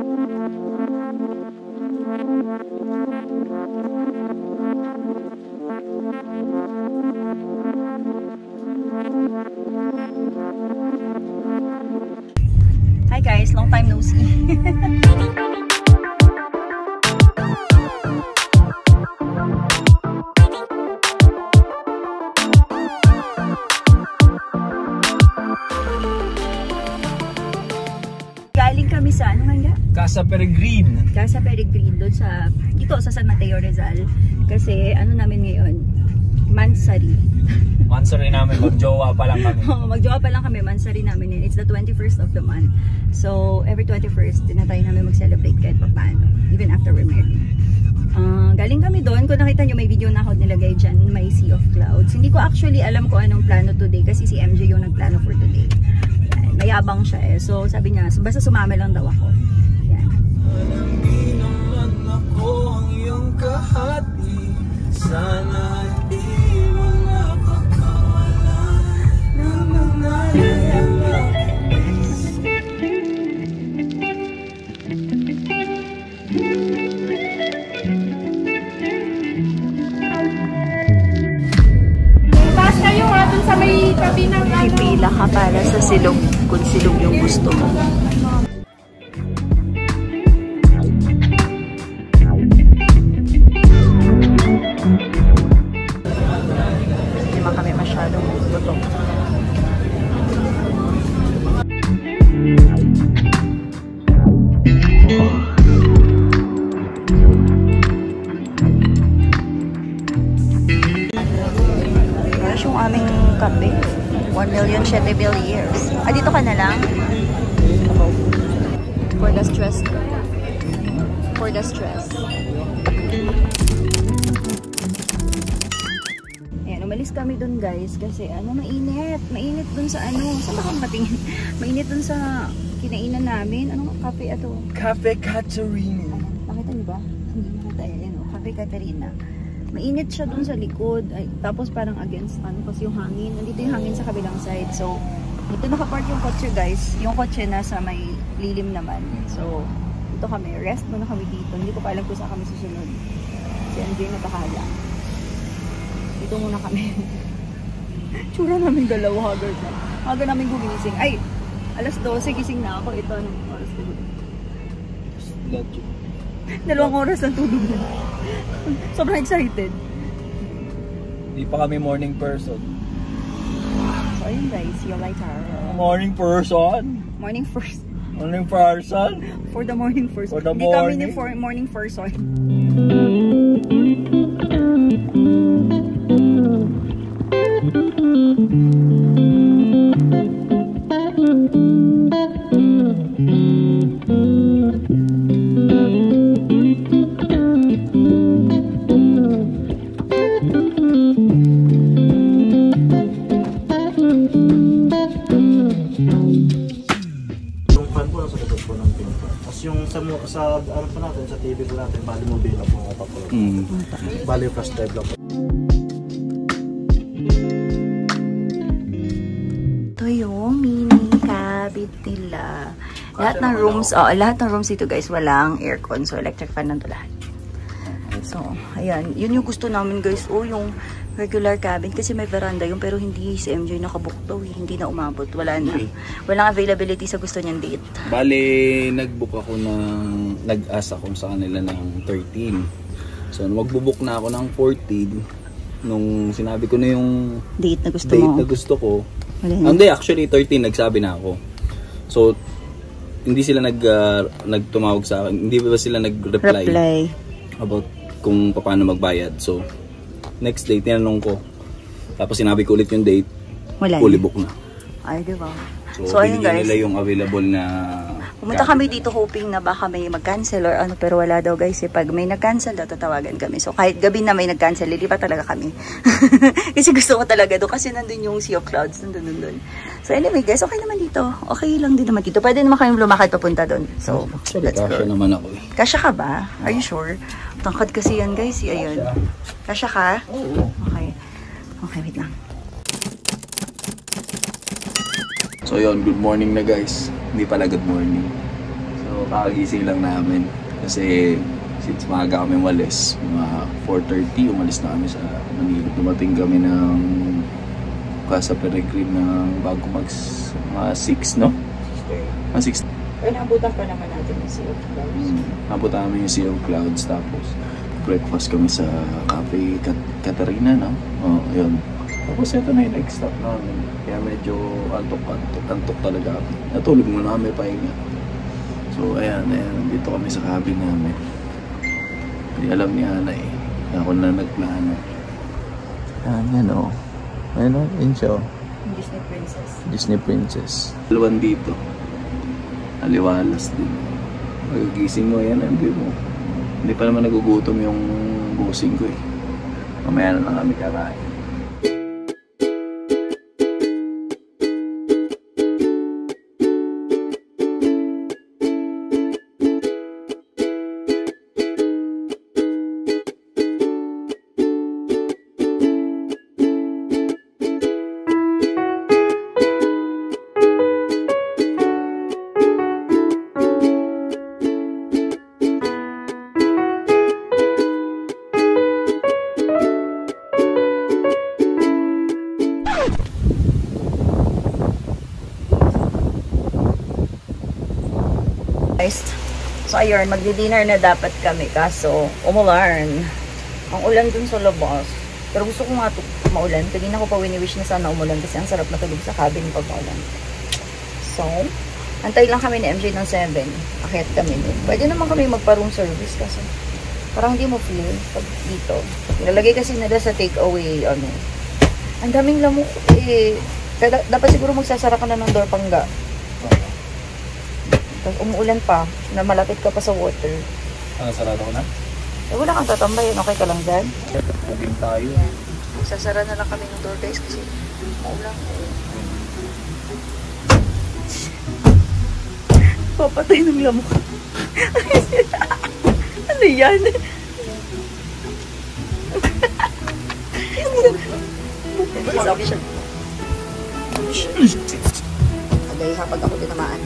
Hi guys, long time no see. Galing kami sa ano nga? Casa Peregrine. Casa Peregrine doon sa dito sa San Mateo Rizal. Kasi ano namin ngayon? Mansari. Mansari namin, magjowa pa lang kami. Magjowa pa lang kami, mansari namin yun. It's the 21st of the month. So, every 21st, tinatry namin mag-celebrate kahit pa paano. Even after we're married. Galing kami doon. Kung nakita nyo, may video na ako nilagay dyan, may Sea of Clouds. Hindi ko actually alam kung anong plano today kasi si MJ yung nagplano for today. Yan, mayabang siya eh. So, sabi niya, basta sumama lang daw ako. Yan. Hindi naman ako ang iyong kahati. Sana di mo nakakawalan ng mga Taas kayo ha, dun sa may tabi ng Pipila ka para sa silog kung silog yung gusto mo. Hindi naman kami masyadong gutom. Yung aming kape 1,007,000,000 years. Dito ka na lang? For the stress. For the stress. Ayan, umalis kami dun guys kasi ano, mainit. Mainit dun sa ano. Saan ba kang patingin? Mainit dun sa kinainan namin. Anong kape ito? Cafe Caterina. Nakita niyo ba? Hindi nakita. Ayan o, Cafe Caterina. Mainit siya dun sa likod. Ay, tapos parang against ano kasi yung hangin. Nandito yung hangin sa kabilang side. So, dito nakapark yung kotse guys. Yung kotse nasa may lilim naman. So, dito kami. Rest muna kami dito. Hindi ko pa alam kung saan kami susunod. Si MJ na bahala. Dito muna kami. Tsura namin dalawa. Haggard na. Haggard namin gumising. Ay! Alas 12 gising na ako. Ito anong oras ko. Dalawang oras ng tulog na. Sobrang excited. Di pa kami morning person. So ayun guys, see you later. Morning person? Morning first. Morning person? For the morning first. For the Hindi morning? kami ni morning person. Sa ano pa natin, sa TV po natin, bali mobile lang po nga pa po. Bali flash drive lang po. Ito yung mini cabin nila. Lahat ng rooms, lahat ng rooms dito guys, walang aircon. So, electric fan lang ito lahat. So, ayan. Yun yung gusto namin guys. Yung regular cabin. Kasi may veranda yung pero hindi si MJ nakabook daw. Hindi na umabot. Wala na. Walang availability sa gusto niyang date. Bale, nag-book ako nag-ask ako sa kanila ng 13. So, magbubook na ako ng 14. Nung sinabi ko na yung date na gusto ko. Hindi, actually 13 nagsabi na ako. So, hindi sila nagtumawag sa akin. Hindi ba sila nag-reply about kung paano magbayad. So, next day, tinanong ko. Tapos sinabi ko ulit yung date. Fully book na. Ay, diba? So ayun guys. Nila yung available na... Pumunta kami dito hoping na baka may mag-cancel or ano. Pero wala daw guys. Pag may nag-cancel daw, tatawagan kami. So kahit gabi na may nag-cancel, lilipat talaga kami. Kasi gusto ko talaga doon. Kasi nandun yung Sea of Clouds. Nandun. So anyway guys, okay naman dito. Okay lang din naman dito. Pwede naman kayong lumakad papunta doon. So, let's go. Kasya naman ako eh. Kasya ka ba? Are you sure? Tangkad kasi yan guys. Ayun. Kasya ka? Oo. Okay. Okay, wait lang. So yun, good morning na guys. Hindi pala good morning. So, Nakagising lang namin. Kasi since maaga kami umalis, mga 4:30 umalis na kami sa Manila. Dumating kami ng Casa Peregrine ng bago mga 6, no? 6. Pero nabutan pa naman natin yung Sea of Clouds. Nabutan kami yung Sea of Clouds, tapos breakfast kami sa Cafe Catarina, no? Yun. Tapos ito na yung next stop namin. Kaya medyo antok talaga kami. Natulog muna kami pahinga. So ayan, dito kami sa cabin namin. Hindi alam ni Ana eh. Ako na nagplano. Yan o. Ayun o, yun siya o. Disney Princess. Disney Princess. Dalawan dito. Aliwalas din. Magigising mo, yan ang view mo. Hindi pa naman nagugutom yung busing ko eh. Mamaya na lang kami kakain. So ayun, magdi-dinner na dapat kami kaso umulan. Ang ulan dun sa labas. Pero gusto ko nga maulan. Kanina ko pa wini-wish na sana umulan kasi ang sarap matulog sa cabin pag maulan. So, antay lang kami ni MJ ng 7. Akyat kami din. Pwede naman kami magpa-room service kasi parang hindi mo feel pag dito. Nilalagay kasi nila sa takeaway, ano. Ang daming lamok eh. Dapat siguro magsasara ka na ng door pangga. Tapos umuulan pa, na malapit ka pa sa water. Sarado ko na? Eh, wala kang tatambayan. Okay ka lang dyan? Paging tayo. Sasara na lang kami ng door guys kasi maulan. Papatay ng lamok. Ano yan? Agay ha, pag ako tinamaan.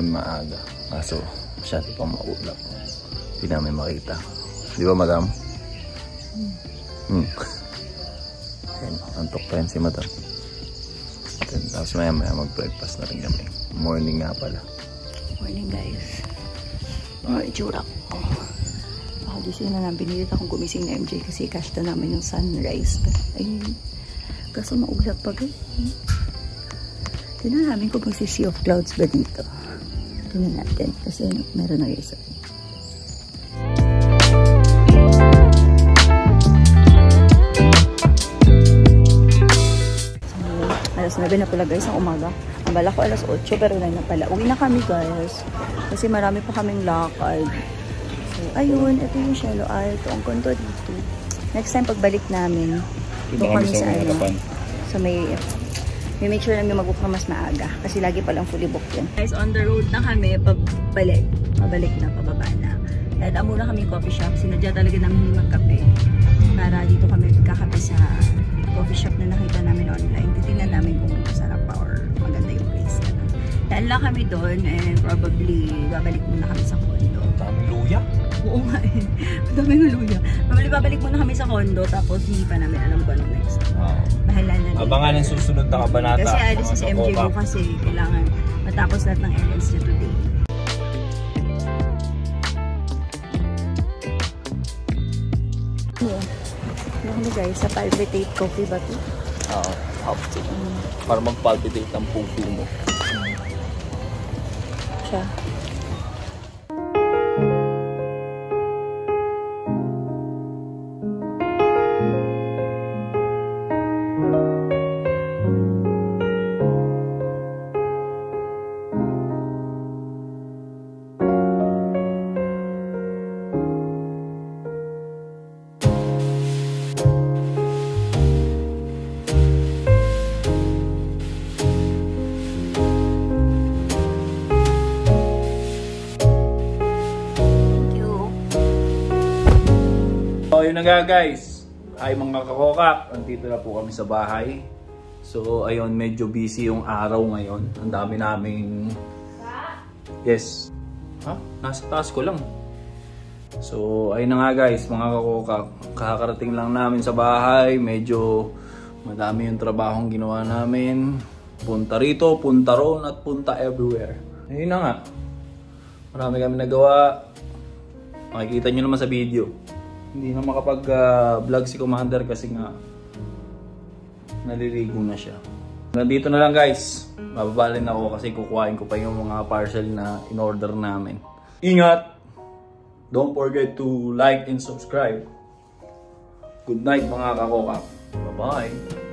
Maaga. Kaso, masyado pang maulap. Hindi namin makita. Di ba, madam? Ayan, antok pa yan si madam. Tapos maya mag-breakfast na rin kami. Morning nga pala. Morning, guys. Itsura ko. Gising na namin. Pinilit akong gumising na MJ kasi cash na namin yung sunrise. Ayun. Kaso maulap pa, guys. Tignan namin kung magsi-Sea of Clouds ba dito. Tingnan natin kasi meron na isa. Alas 9 na pala guys ang umaga. Ang bala ko alas 8 pero 9 na pala. Uwi na kami guys. Kasi marami pa kaming lakad. So ayun, ito yung Cielo Alto. Ang konto dito. Next time pagbalik namin, doon kami sa ano. So may make sure namin mag-book na mas maaga. Kasi lagi palang fully booked yan. Guys, on the road na kami, pabalik. Pabalik na, pababa na. Dahil muna kami coffee shop. Sinadya talaga namin magkape. Para dito kami kakape sa coffee shop na nakita namin online. Titingnan namin kung masarap pa or maganda yung place. Dahil lang kami doon and probably babalik muna kami sa condo. Daming luya? Oo nga eh. Daming luya. Babalik muna kami sa condo tapos hindi pa namin alam kung ano next. Bahala na din. Abangan ang susunod na kabanata. Kasi alis si MJ mo kasi kailangan matapos lahat ng events niya today. Ano guys, sa palpitate coffee ba ito? Oo, half tea. Para mag-palpitate ang puso mo. Siya. So, yun na nga guys. Ay mga kakokak, nandito na po kami sa bahay. So, ayun, medyo busy yung araw ngayon. Ang dami naming... Yes. Ha? Nasa taas ko lang. So, ayun na nga guys, mga kakokak. Kakarating lang namin sa bahay. Medyo madami yung trabahong ginawa namin. Punta rito, punta roon, at punta everywhere. Ayun na nga. Marami kami nagawa. Makikita nyo naman sa video. Hindi na makapag-vlog si Commander kasi nga naliligo na siya. Nandito na lang guys. Mababalin ako kasi kukuhain ko pa yung mga parcel na in-order namin. Ingat! Don't forget to like and subscribe. Good night mga kakokak. Bye-bye!